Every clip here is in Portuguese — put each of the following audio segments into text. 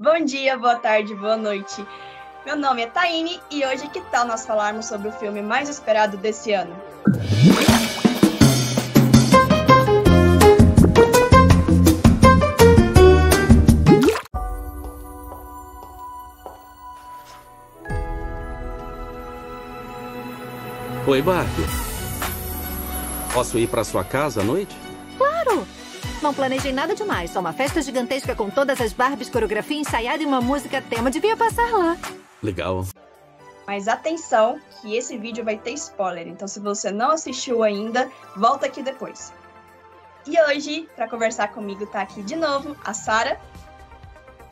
Bom dia, boa tarde, boa noite. Meu nome é Taine e hoje que tal nós falarmos sobre o filme mais esperado desse ano? Oi, Barbie. Posso ir para sua casa à noite? Claro! Não planejei nada demais, só uma festa gigantesca com todas as Barbies, coreografia ensaiada e uma música tema. Devia passar lá. Legal. Mas atenção, que esse vídeo vai ter spoiler, então se você não assistiu ainda, volta aqui depois. E hoje, para conversar comigo, tá aqui de novo a Sara.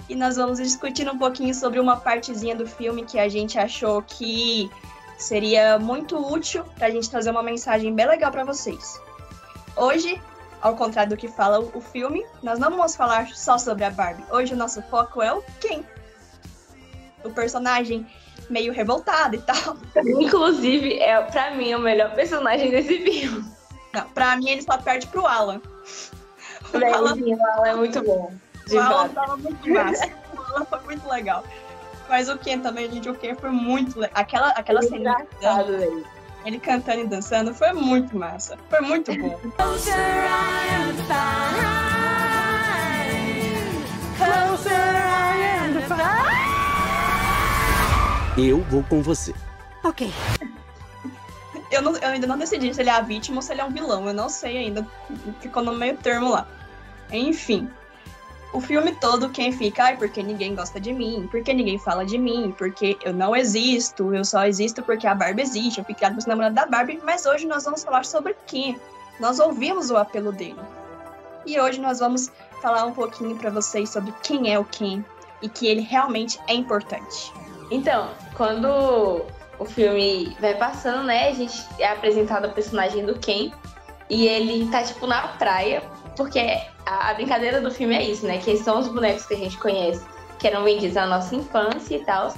E nós vamos discutir um pouquinho sobre uma partezinha do filme que a gente achou que seria muito útil para a gente trazer uma mensagem bem legal para vocês. Hoje, ao contrário do que fala o filme, nós não vamos falar só sobre a Barbie. Hoje o nosso foco é o Ken. O personagem meio revoltado e tal. Inclusive, pra mim, o melhor personagem desse filme. Não, pra mim ele só perde pro Alan. O Alan é muito bom. O Alan tava muito massa. O Alan foi muito legal. Mas o Ken também, gente, o Ken foi muito legal. Aquela cena ele cantando e dançando foi muito massa. Foi muito bom. Eu vou com você. Ok. Eu ainda não decidi se ele é a vítima ou se ele é um vilão. Eu não sei ainda. Ficou no meio termo lá. Enfim. O filme todo, quem fica, ai, porque ninguém gosta de mim, porque ninguém fala de mim, porque eu não existo, eu só existo porque a Barbie existe, eu fui criado por ser namorado da Barbie, mas hoje nós vamos falar sobre Ken. Nós ouvimos o apelo dele. E hoje nós vamos falar um pouquinho pra vocês sobre quem é o Ken e que ele realmente é importante. Então, quando o filme vai passando, né, a gente é apresentado o personagem do Ken e ele tá, tipo, na praia, porque a brincadeira do filme é isso, né? Que são os bonecos que a gente conhece, que eram vendidos na nossa infância e tal.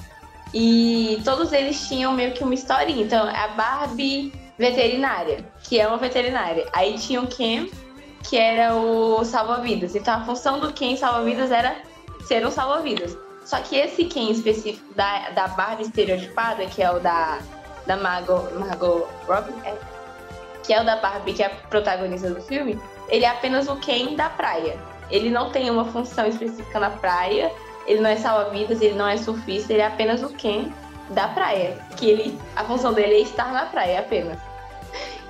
E todos eles tinham meio que uma historinha. Então, a Barbie veterinária, que é uma veterinária. Aí tinha o Ken, que era o salva-vidas. Então, a função do Ken salva-vidas era ser um salva-vidas. Só que esse Ken específico da Barbie estereotipada, que é o da Margot Robbie, que é o da Barbie, que é a protagonista do filme, ele é apenas o Ken da praia. Ele não tem uma função específica na praia, ele não é salva-vidas, ele não é surfista, ele é apenas o Ken da praia. A função dele é estar na praia apenas.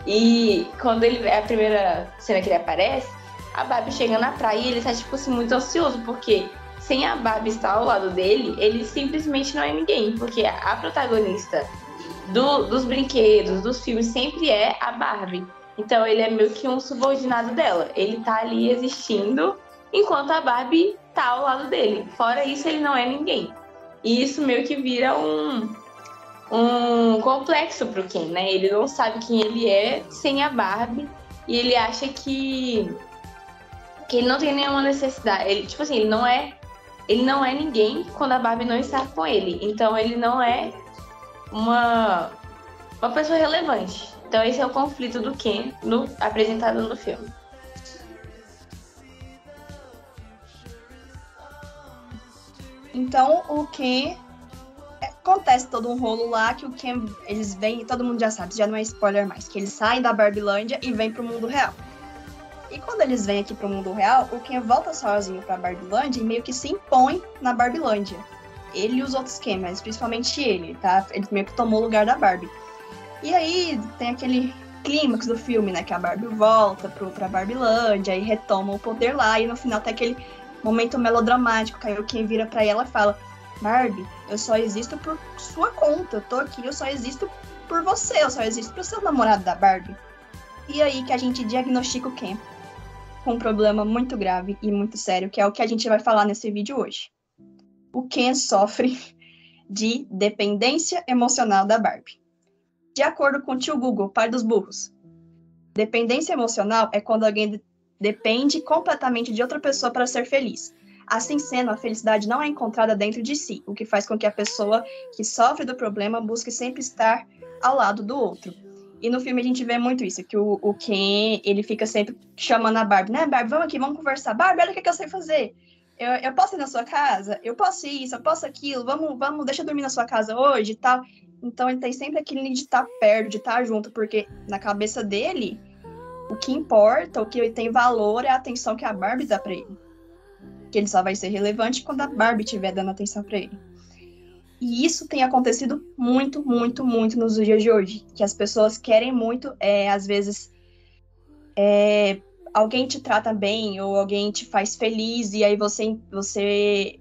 E quando a primeira cena que ele aparece, a Barbie chega na praia e ele tá, tipo assim, muito ansioso, porque sem a Barbie estar ao lado dele, ele simplesmente não é ninguém, porque a protagonista dos brinquedos, dos filmes, sempre é a Barbie. Então ele é meio que um subordinado dela. Ele tá ali existindo enquanto a Barbie tá ao lado dele. Fora isso, ele não é ninguém. E isso meio que vira um complexo pro Ken, né? Ele não sabe quem ele é sem a Barbie. E ele acha que ele não tem nenhuma necessidade. Ele, tipo assim, ele não é ninguém quando a Barbie não está com ele. Então ele não é uma pessoa relevante. Então esse é o conflito do Ken apresentado no filme. Então o Ken, acontece todo um rolo lá que o Ken, eles vêm, todo mundo já sabe, já não é spoiler mais, que eles saem da Barbilândia e vêm pro mundo real. E quando eles vêm aqui pro mundo real, o Ken volta sozinho pra Barbilândia e meio que se impõe na Barbilândia. Ele e os outros Ken, mas principalmente ele, tá? Ele meio que tomou o lugar da Barbie. E aí tem aquele clímax do filme, né? Que a Barbie volta pra Barbilândia e retoma o poder lá. E no final tem aquele momento melodramático, que aí o Ken vira pra ela e fala: Barbie, eu só existo por sua conta. Eu tô aqui, eu só existo por você. Eu só existo pro seu namorado da Barbie. E aí que a gente diagnostica o Ken com um problema muito grave e muito sério, que é o que a gente vai falar nesse vídeo hoje. O Ken sofre de dependência emocional da Barbie. De acordo com o tio Google, pai dos burros, dependência emocional é quando alguém depende completamente de outra pessoa para ser feliz. Assim sendo, a felicidade não é encontrada dentro de si, o que faz com que a pessoa que sofre do problema busque sempre estar ao lado do outro. E no filme a gente vê muito isso, que o Ken, ele fica sempre chamando a Barbie, né, Barbie, vamos aqui, vamos conversar. Barbie, olha o que eu sei fazer. eu posso ir na sua casa? Eu posso isso, eu posso aquilo, vamos, deixa eu dormir na sua casa hoje e tal. Então ele tem sempre aquele de estar perto, de estar junto, porque na cabeça dele, o que importa, o que tem valor é a atenção que a Barbie dá pra ele. Que ele só vai ser relevante quando a Barbie estiver dando atenção pra ele. E isso tem acontecido muito, muito, muito nos dias de hoje. Que as pessoas querem muito, às vezes, alguém te trata bem ou alguém te faz feliz e aí você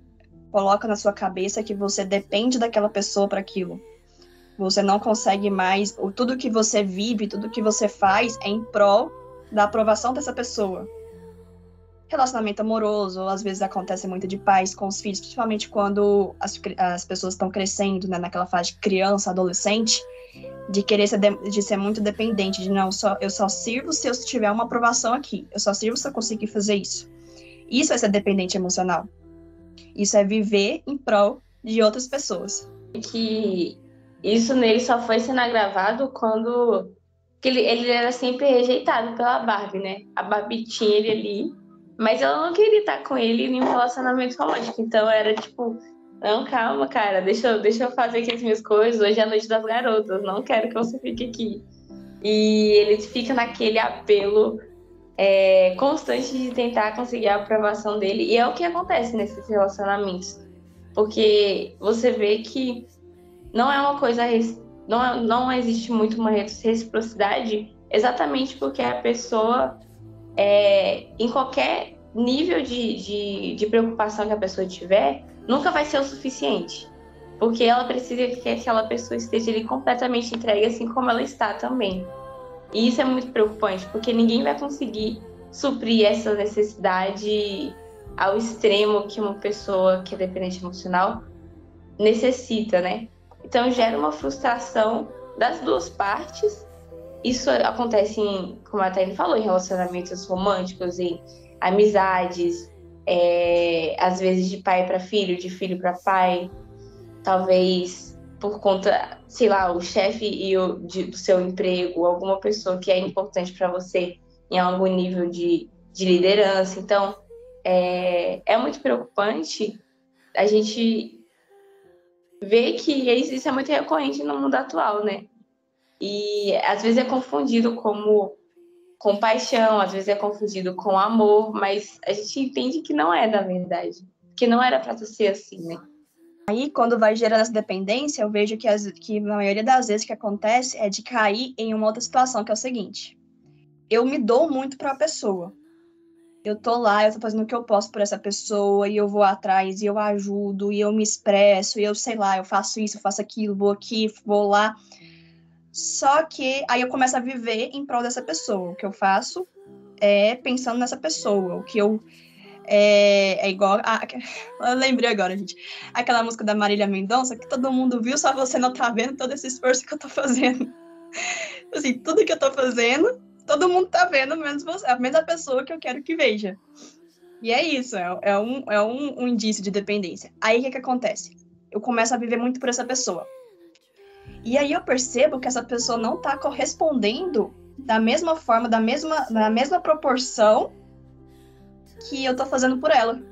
coloca na sua cabeça que você depende daquela pessoa para aquilo. Você não consegue mais, ou tudo que você vive, tudo que você faz é em prol da aprovação dessa pessoa. Relacionamento amoroso, às vezes acontece muito de pais com os filhos, principalmente quando as pessoas estão crescendo, né, naquela fase de criança, adolescente, de querer de ser muito dependente, de não, eu só sirvo se eu tiver uma aprovação aqui, eu só sirvo se eu conseguir fazer isso. Isso é ser dependente emocional. Isso é viver em prol de outras pessoas. Que isso nele só foi sendo agravado quando ele era sempre rejeitado pela Barbie, né? A Barbie tinha ele ali, mas ela não queria estar com ele em um relacionamento romântico. Então era tipo, não, calma, cara, deixa eu fazer aqui as minhas coisas, hoje é a noite das garotas, não quero que você fique aqui. E ele fica naquele apelo constante de tentar conseguir a aprovação dele, e é o que acontece nesses relacionamentos. Porque você vê que não é uma coisa, não existe muito uma reciprocidade, exatamente porque a pessoa, em qualquer nível de preocupação que a pessoa tiver, nunca vai ser o suficiente. Porque ela precisa que aquela pessoa esteja ali completamente entregue, assim como ela está também. E isso é muito preocupante, porque ninguém vai conseguir suprir essa necessidade ao extremo que uma pessoa que é dependente emocional necessita, né? Então gera uma frustração das duas partes. Isso acontece, como a Thaís falou, em relacionamentos românticos, em amizades, às vezes de pai para filho, de filho para pai, talvez por conta, sei lá, o chefe do seu emprego, alguma pessoa que é importante para você em algum nível de liderança. Então, é muito preocupante a gente ver que isso é muito recorrente no mundo atual, né? E às vezes é confundido como compaixão, às vezes é confundido com amor, mas a gente entende que não é da verdade, que não era para ser assim, né? Aí, quando vai gerando essa dependência, eu vejo que na maioria das vezes que acontece é de cair em uma outra situação, que é o seguinte: eu me dou muito para a pessoa. Eu tô lá, eu tô fazendo o que eu posso por essa pessoa, e eu vou atrás, e eu ajudo, e eu me expresso, e eu sei lá, eu faço isso, eu faço aquilo, vou aqui, vou lá. Só que aí eu começo a viver em prol dessa pessoa. O que eu faço é pensando nessa pessoa. O que eu igual. Eu lembrei agora, gente. Aquela música da Marília Mendonça, que todo mundo viu, só você não tá vendo todo esse esforço que eu tô fazendo. Assim, tudo que eu tô fazendo, todo mundo tá vendo, menos você, a mesma pessoa que eu quero que veja. E é isso, é um indício de dependência. Aí o que acontece? Eu começo a viver muito por essa pessoa. E aí eu percebo que essa pessoa não tá correspondendo da mesma forma, da mesma proporção que eu tô fazendo por ela.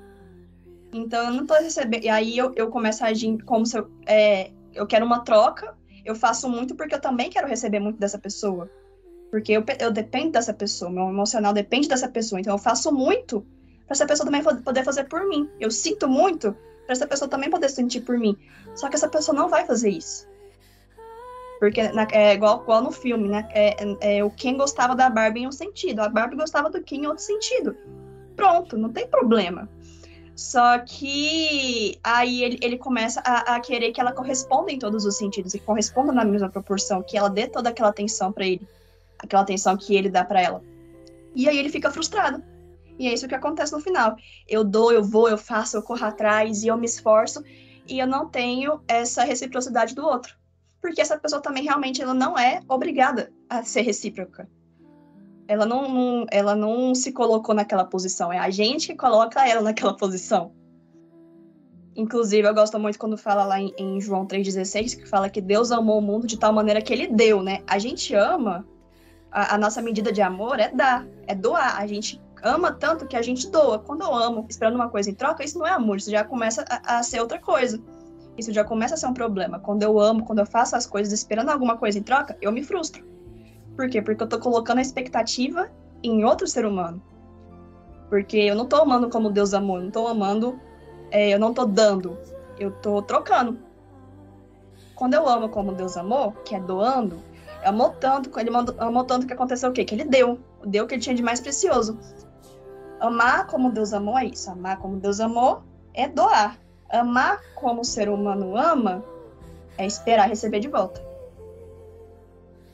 Então eu não tô recebendo. E aí eu começo a agir como se eu quero uma troca. Eu faço muito porque eu também quero receber muito dessa pessoa. Porque eu dependo dessa pessoa, meu emocional depende dessa pessoa. Então eu faço muito para essa pessoa também poder fazer por mim. Eu sinto muito para essa pessoa também poder sentir por mim. Só que essa pessoa não vai fazer isso. Porque é igual no filme, né? O Ken gostava da Barbie em um sentido, a Barbie gostava do Ken em outro sentido. Pronto, não tem problema. Só que aí ele começa a querer que ela corresponda em todos os sentidos, e corresponda na mesma proporção, que ela dê toda aquela atenção pra ele, aquela atenção que ele dá pra ela. E aí ele fica frustrado. E é isso que acontece no final. Eu dou, eu vou, eu faço, eu corro atrás, e eu me esforço, e eu não tenho essa reciprocidade do outro. Porque essa pessoa também realmente ela não é obrigada a ser recíproca. Ela não se colocou naquela posição. É a gente que coloca ela naquela posição. Inclusive, eu gosto muito quando fala lá em João 3,16, que fala que Deus amou o mundo de tal maneira que ele deu, né? A gente ama, a nossa medida de amor é dar, é doar. A gente Ama tanto que a gente doa. Quando eu amo, esperando uma coisa em troca, isso não é amor, isso já começa a ser outra coisa. Isso já começa a ser um problema. Quando eu amo, quando eu faço as coisas esperando alguma coisa em troca, eu me frustro. Por quê? Porque eu tô colocando a expectativa em outro ser humano. Porque eu não tô amando como Deus amou, eu não tô amando, eu não tô dando, eu tô trocando. Quando eu amo como Deus amou, que é doando, ele amou tanto que aconteceu o quê? Que ele deu o que ele tinha de mais precioso. Amar como Deus amou é isso, amar como Deus amou é doar. Amar como o ser humano ama é esperar receber de volta.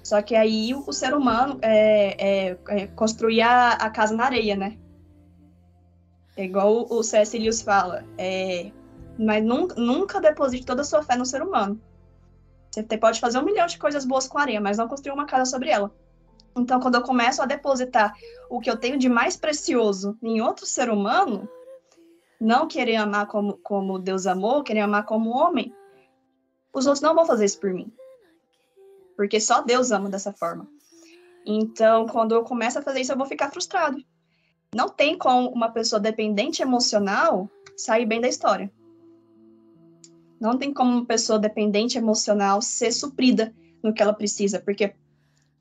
Só que aí o ser humano construir a casa na areia, né? É igual o C.S. Lewis fala, mas nunca deposite toda a sua fé no ser humano. Você pode fazer 1 milhão de coisas boas com areia, mas não construir uma casa sobre ela. Então, quando eu começo a depositar o que eu tenho de mais precioso em outro ser humano, não querer amar como Deus amou, querer amar como homem, os outros não vão fazer isso por mim. Porque só Deus ama dessa forma. Então, quando eu começo a fazer isso, eu vou ficar frustrado. Não tem como uma pessoa dependente emocional sair bem da história. Não tem como uma pessoa dependente emocional ser suprida no que ela precisa, porque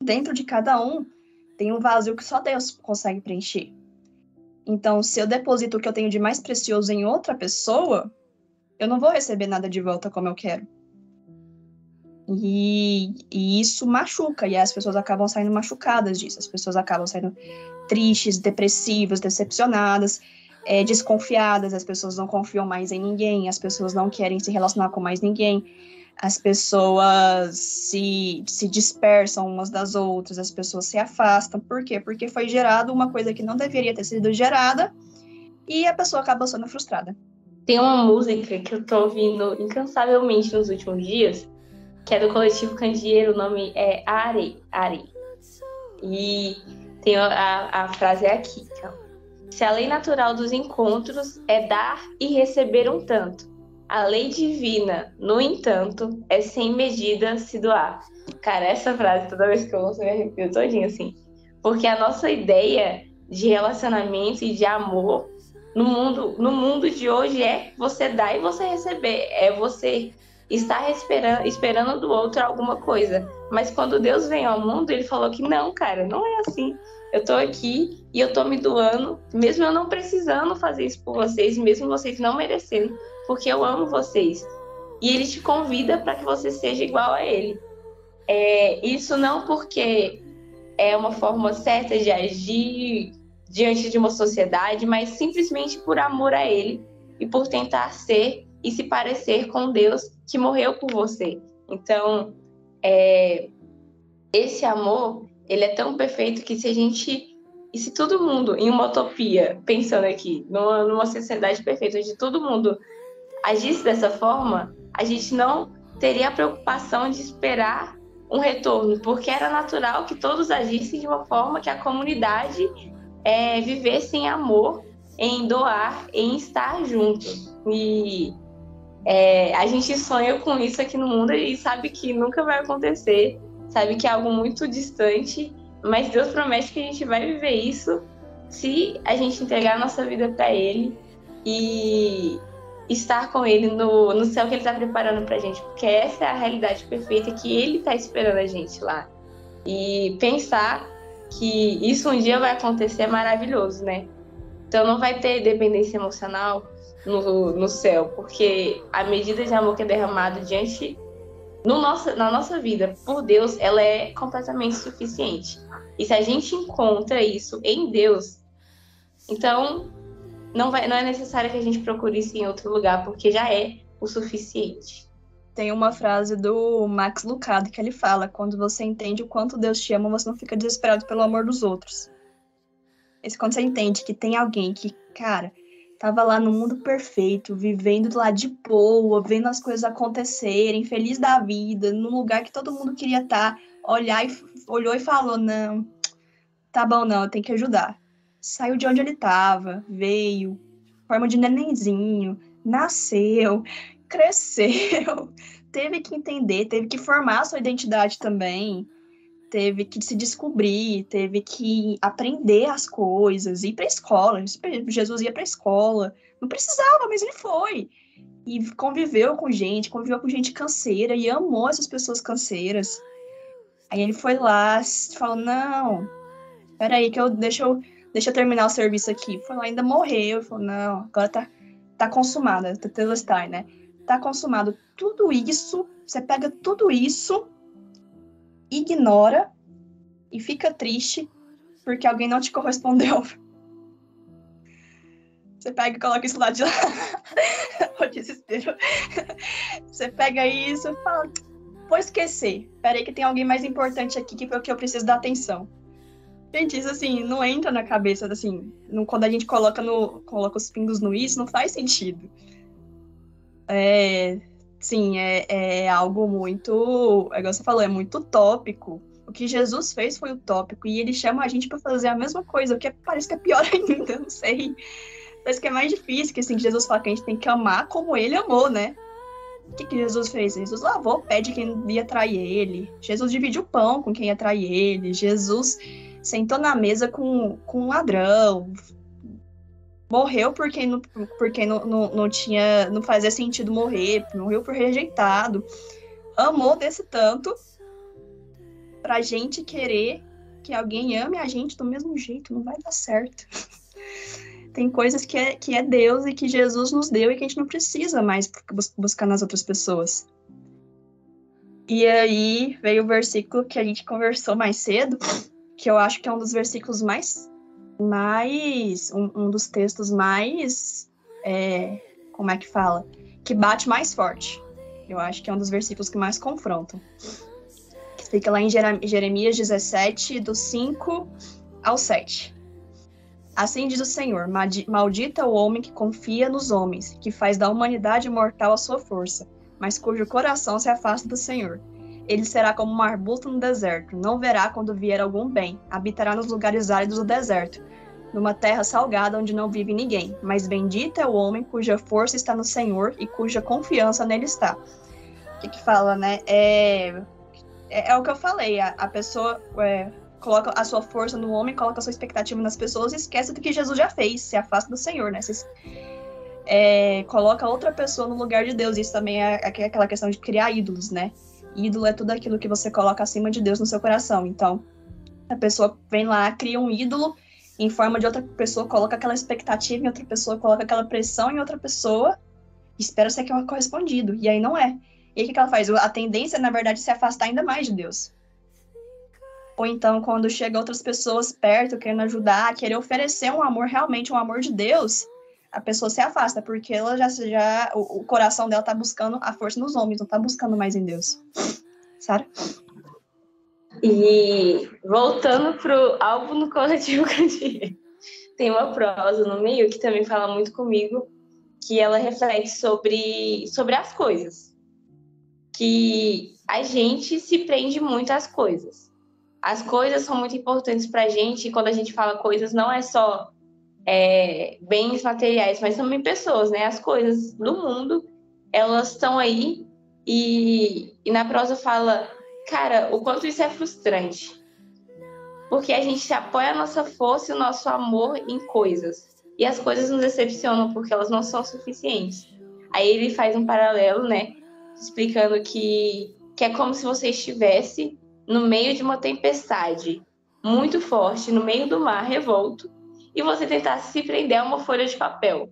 dentro de cada um tem um vazio que só Deus consegue preencher. Então, se eu deposito o que eu tenho de mais precioso em outra pessoa, eu não vou receber nada de volta como eu quero. E isso machuca, e as pessoas acabam saindo machucadas disso. As pessoas acabam saindo tristes, depressivas, decepcionadas, desconfiadas. As pessoas não confiam mais em ninguém, as pessoas não querem se relacionar com mais ninguém, as pessoas se dispersam umas das outras, as pessoas se afastam. Por quê? Porque foi gerado uma coisa que não deveria ter sido gerada e a pessoa acaba sendo frustrada. Tem uma música que eu tô ouvindo incansavelmente nos últimos dias, que é do Coletivo Candeeiro, o nome é Are. E tem a frase aqui, então. Se a lei natural dos encontros é dar e receber um tanto, a lei divina, no entanto, é sem medida se doar. Cara, essa frase, toda vez que eu ouço, eu me arrepio todinho, assim. Porque a nossa ideia de relacionamento e de amor no mundo de hoje é você dar e você receber. É você estar esperando do outro alguma coisa. Mas quando Deus veio ao mundo, ele falou que não, cara, não é assim. Eu tô aqui e eu tô me doando, mesmo eu não precisando fazer isso por vocês, mesmo vocês não merecendo, porque eu amo vocês. E ele te convida para que você seja igual a ele. Isso não porque é uma forma certa de agir diante de uma sociedade, mas simplesmente por amor a ele e por tentar ser e se parecer com Deus que morreu por você. Então, esse amor, ele é tão perfeito que se todo mundo, em uma utopia, pensando aqui, numa sociedade perfeita, onde todo mundo agisse dessa forma, a gente não teria a preocupação de esperar um retorno, porque era natural que todos agissem de uma forma que a comunidade vivesse em amor, em doar, em estar junto. E a gente sonha com isso aqui no mundo e sabe que nunca vai acontecer, sabe que é algo muito distante, mas Deus promete que a gente vai viver isso se a gente entregar a nossa vida para Ele e estar com Ele no céu que Ele está preparando pra gente, porque essa é a realidade perfeita que Ele está esperando a gente lá. E pensar que isso um dia vai acontecer é maravilhoso, né? Então não vai ter dependência emocional no céu, porque a medida de amor que é derramado na nossa vida por Deus, ela é completamente suficiente. E se a gente encontra isso em Deus, então não é necessário que a gente procure isso em outro lugar, porque já é o suficiente. Tem uma frase do Max Lucado que ele fala: quando você entende o quanto Deus te ama, você não fica desesperado pelo amor dos outros. Quando você entende que tem alguém que, cara, tava lá no mundo perfeito, vivendo lá de boa, vendo as coisas acontecerem, feliz da vida, num lugar que todo mundo queria estar, olhou e falou: não, tá bom não, eu tenho que ajudar. Saiu de onde ele tava, veio, forma de nenenzinho, nasceu, cresceu, teve que entender, teve que formar a sua identidade também, teve que se descobrir, teve que aprender as coisas, ir pra escola. Jesus ia pra escola. Não precisava, mas ele foi. E conviveu com gente canseira, e amou essas pessoas canseiras. Aí ele foi lá, falou, não, peraí, deixa eu terminar o serviço aqui. Foi lá, ainda morreu, falou, não, agora tá consumada, Tetelestai, né? Tá consumado. Tudo isso, você pega tudo isso, ignora e fica triste porque alguém não te correspondeu. Você pega e coloca isso lá de lá. O desespero. Você pega isso e fala, vou esquecer. Peraí que tem alguém mais importante aqui que eu preciso dar atenção. Gente, isso assim, não entra na cabeça, assim, quando a gente coloca os pingos no isso, não faz sentido. Sim, é algo muito, igual você falou, é muito utópico. O que Jesus fez foi utópico, e ele chama a gente para fazer a mesma coisa, o que parece que é pior ainda, não sei. Parece que é mais difícil, que assim, Jesus fala que a gente tem que amar como ele amou, né? O que Jesus fez? Jesus lavou o pé de quem ia trair ele. Jesus dividiu o pão com quem ia trair ele. Jesus sentou na mesa com um ladrão. Morreu porque não fazia sentido morrer. Morreu por rejeitado. Amou desse tanto pra gente querer que alguém ame a gente do mesmo jeito. Não vai dar certo. Tem coisas que é Deus e que Jesus nos deu e que a gente não precisa mais buscar nas outras pessoas. E aí veio o versículo que a gente conversou mais cedo, que eu acho que é um dos versículos um dos textos mais, como é que fala? Que bate mais forte. Eu acho que é um dos versículos que mais confrontam. Que fica lá em Jeremias 17, do 5 ao 7. Assim diz o Senhor, maldito é o homem que confia nos homens, que faz da humanidade mortal a sua força, mas cujo coração se afasta do Senhor. Ele será como um arbusto no deserto, não verá quando vier algum bem, habitará nos lugares áridos do deserto, numa terra salgada onde não vive ninguém, mas bendito é o homem cuja força está no Senhor e cuja confiança nele está. O que fala, né? É o que eu falei, a pessoa... coloca a sua força no homem, coloca a sua expectativa nas pessoas e esquece do que Jesus já fez, se afasta do Senhor, né? Coloca outra pessoa no lugar de Deus. Isso também é aquela questão de criar ídolos, né? Ídolo é tudo aquilo que você coloca acima de Deus no seu coração. Então, a pessoa vem lá, cria um ídolo em forma de outra pessoa, coloca aquela expectativa em outra pessoa, coloca aquela pressão em outra pessoa, espera ser correspondido. E aí não é. E aí o que ela faz? A tendência, na verdade, é se afastar ainda mais de Deus. Ou então, quando chega outras pessoas perto, querendo ajudar, querer oferecer um amor, realmente um amor de Deus, a pessoa se afasta, porque ela o coração dela tá buscando a força nos homens, não tá buscando mais em Deus. Sara? E voltando pro álbum no Coletivo Candeeiro, tem uma prosa no meio que também fala muito comigo, que ela reflete sobre as coisas. Que a gente se prende muito às coisas. As coisas são muito importantes pra gente, e quando a gente fala coisas, não é só bens materiais, mas também pessoas, né? As coisas do mundo, elas estão aí, e na prosa fala, cara, o quanto isso é frustrante. Porque a gente apoia a nossa força e o nosso amor em coisas. E as coisas nos decepcionam porque elas não são suficientes. Aí ele faz um paralelo, né? Explicando que é como se você estivesse no meio de uma tempestade muito forte, no meio do mar revolto, e você tentasse se prender a uma folha de papel.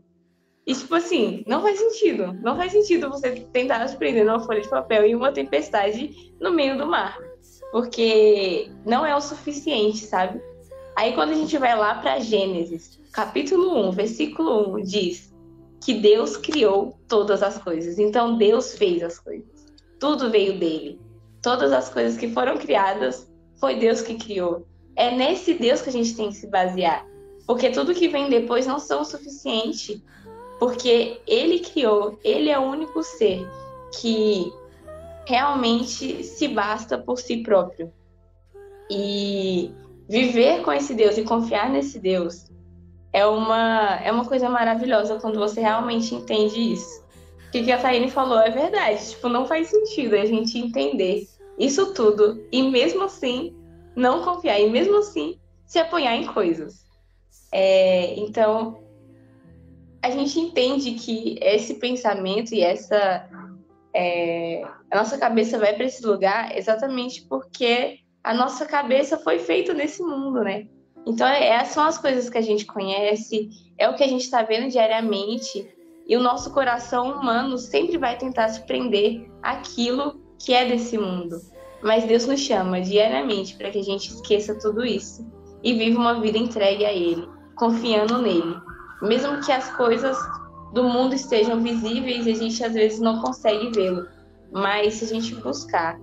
E, tipo assim, não faz sentido. Não faz sentido você tentar se prender numa folha de papel em uma tempestade no meio do mar. Porque não é o suficiente, sabe? Aí, quando a gente vai lá para Gênesis, capítulo 1, versículo 1, diz que Deus criou todas as coisas. Então, Deus fez as coisas. Tudo veio dele. Todas as coisas que foram criadas, foi Deus que criou. É nesse Deus que a gente tem que se basear. Porque tudo que vem depois não são o suficiente. Porque ele criou, ele é o único ser que realmente se basta por si próprio. E viver com esse Deus e confiar nesse Deus é uma coisa maravilhosa quando você realmente entende isso. O que a Taine falou é verdade. Tipo, não faz sentido a gente entender isso tudo e mesmo assim não confiar e mesmo assim se apoiar em coisas. Então, a gente entende que esse pensamento e a nossa cabeça vai para esse lugar exatamente porque a nossa cabeça foi feita nesse mundo, né? Então, são as coisas que a gente conhece, é o que a gente está vendo diariamente, e o nosso coração humano sempre vai tentar se prender àquilo que é desse mundo. Mas Deus nos chama diariamente para que a gente esqueça tudo isso e viva uma vida entregue a Ele, confiando nele. Mesmo que as coisas do mundo estejam visíveis e a gente às vezes não consegue vê-lo. Mas se a gente buscar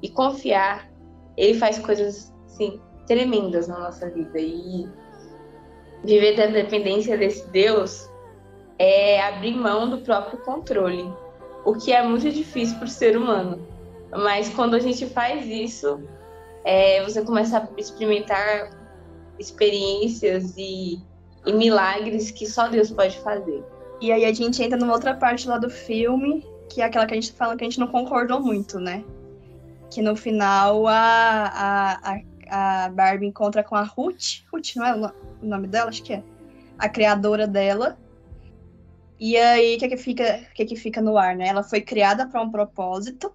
e confiar, Ele faz coisas assim, tremendas na nossa vida. E viver da dependência desse Deus é abrir mão do próprio controle, o que é muito difícil para o ser humano. Mas quando a gente faz isso, você começa a experimentar experiências e milagres que só Deus pode fazer. E aí a gente entra numa outra parte lá do filme, que é aquela que a gente fala que a gente não concordou muito, né? Que no final a Barbie encontra com a Ruth. Ruth, não é o nome dela? Acho que é. A criadora dela. E aí, o que fica no ar, né? Ela foi criada para um propósito,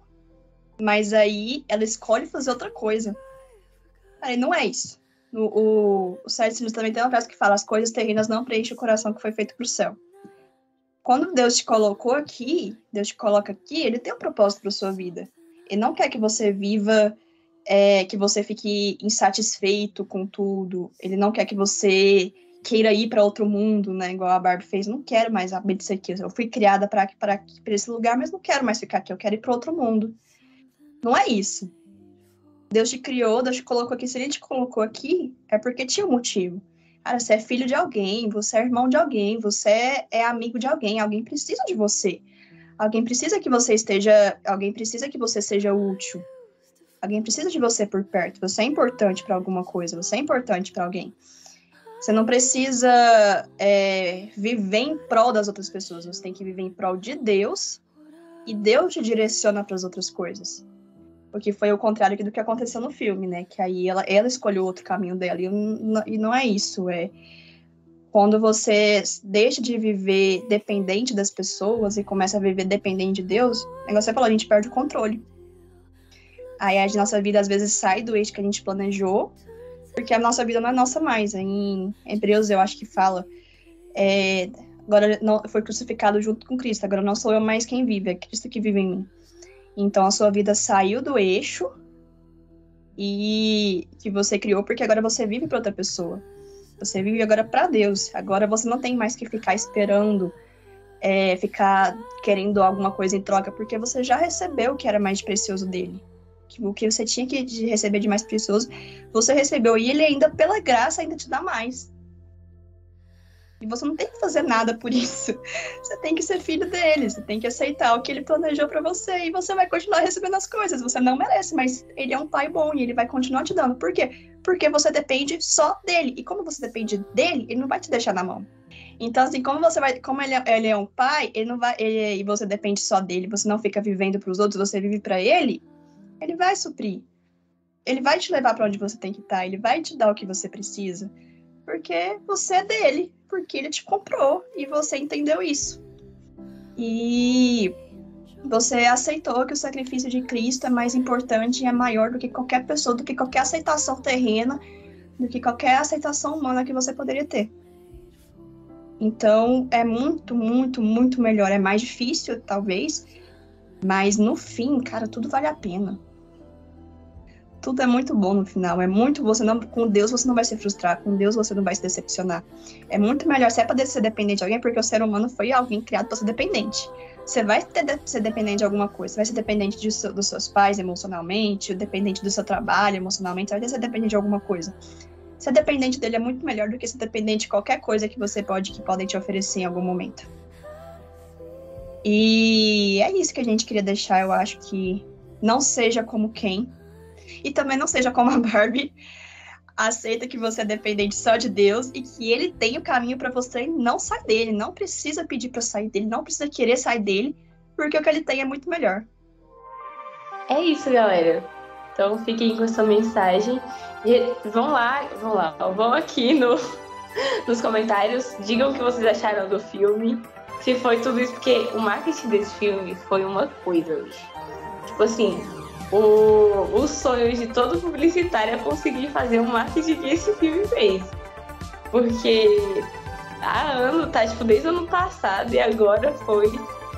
mas aí ela escolhe fazer outra coisa. Aí não é isso. O C.S. Lewis também tem uma frase que fala: as coisas terrenas não preenchem o coração que foi feito para o céu. Quando Deus te coloca aqui, Ele tem um propósito para sua vida. Ele não quer que você viva, que você fique insatisfeito com tudo. Ele não quer que você queira ir para outro mundo, né? Igual a Barbie fez. Não quero mais saber disso aqui. Eu fui criada para esse lugar, mas não quero mais ficar aqui. Eu quero ir para outro mundo. Não é isso. Deus te criou, Deus te colocou aqui. Se Ele te colocou aqui, é porque tinha um motivo. Cara, você é filho de alguém, você é irmão de alguém, você é amigo de alguém. Alguém precisa de você. Alguém precisa que você seja útil. Alguém precisa de você por perto. Você é importante para alguma coisa. Você é importante para alguém. Você não precisa viver em prol das outras pessoas. Você tem que viver em prol de Deus. E Deus te direciona para as outras coisas. Porque foi o contrário do que aconteceu no filme, né? Que aí ela escolheu outro caminho dela. E não é isso. Quando você deixa de viver dependente das pessoas e começa a viver dependente de Deus, é igual você falou, a gente perde o controle. Aí a nossa vida às vezes sai do eixo que a gente planejou, porque a nossa vida não é nossa mais. Em Hebreus eu acho que fala, agora não, foi crucificado junto com Cristo, agora não sou eu mais quem vive, é Cristo que vive em mim. Então a sua vida saiu do eixo e que você criou, porque agora você vive para outra pessoa. Você vive agora para Deus. Agora você não tem mais que ficar esperando, ficar querendo alguma coisa em troca, porque você já recebeu o que era mais precioso dele. O que você tinha que receber de mais precioso, você recebeu. E ele ainda, pela graça, ainda te dá mais. E você não tem que fazer nada por isso. Você tem que ser filho dele. Você tem que aceitar o que ele planejou para você. E você vai continuar recebendo as coisas. Você não merece, mas ele é um pai bom e ele vai continuar te dando. Por quê? Porque você depende só dele. E como você depende dele, ele não vai te deixar na mão. Então, assim, como ele é um pai, e você depende só dele, você não fica vivendo para os outros, você vive para ele, ele vai suprir. Ele vai te levar para onde você tem que estar. Ele vai te dar o que você precisa. Porque você é dele. Porque ele te comprou. E você entendeu isso. E você aceitou que o sacrifício de Cristo é mais importante e é maior do que qualquer pessoa, do que qualquer aceitação terrena, do que qualquer aceitação humana que você poderia ter. Então, é muito, muito, muito melhor. É mais difícil, talvez, mas no fim, cara, tudo vale a pena. Tudo é muito bom no final. Com Deus você não vai se frustrar, com Deus você não vai se decepcionar. É muito melhor, se é para ser dependente de alguém, porque o ser humano foi alguém criado para ser dependente. Você vai ser dependente de alguma coisa, você vai ser dependente dos seus pais emocionalmente, dependente do seu trabalho emocionalmente, você vai ser dependente de alguma coisa. Ser dependente dele é muito melhor do que ser dependente de qualquer coisa que podem te oferecer em algum momento. E é isso que a gente queria deixar, eu acho que não seja como Ken, e também não seja como a Barbie. Aceita que você é dependente só de Deus e que ele tem o caminho para você e não sai dele. Não precisa pedir para sair dele, não precisa querer sair dele, porque o que ele tem é muito melhor. É isso, galera. Então fiquem com essa mensagem. E vão aqui nos comentários, digam o que vocês acharam do filme. Se foi tudo isso, porque o marketing desse filme foi uma coisa, bicho. Tipo assim, o sonho de todo publicitário é conseguir fazer o marketing que esse filme fez. Porque há anos, tá? Tipo, desde o ano passado e agora foi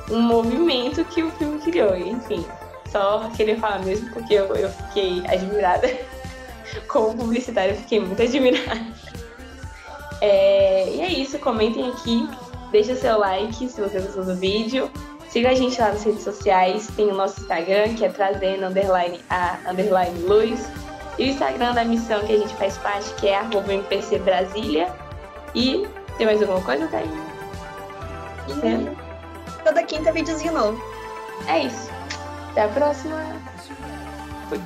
um movimento que o filme criou. Enfim, só queria falar mesmo porque eu fiquei admirada. Como publicitária, eu fiquei muito admirada. E é isso, comentem aqui, deixa seu like se você gostou do vídeo. Siga a gente lá nas redes sociais, tem o nosso Instagram, que é trazendo_a_luz. E o Instagram da missão que a gente faz parte, que é @mpcbrasilia. E tem mais alguma coisa, Thaís? Toda quinta videozinho novo. É isso. Até a próxima. Fui.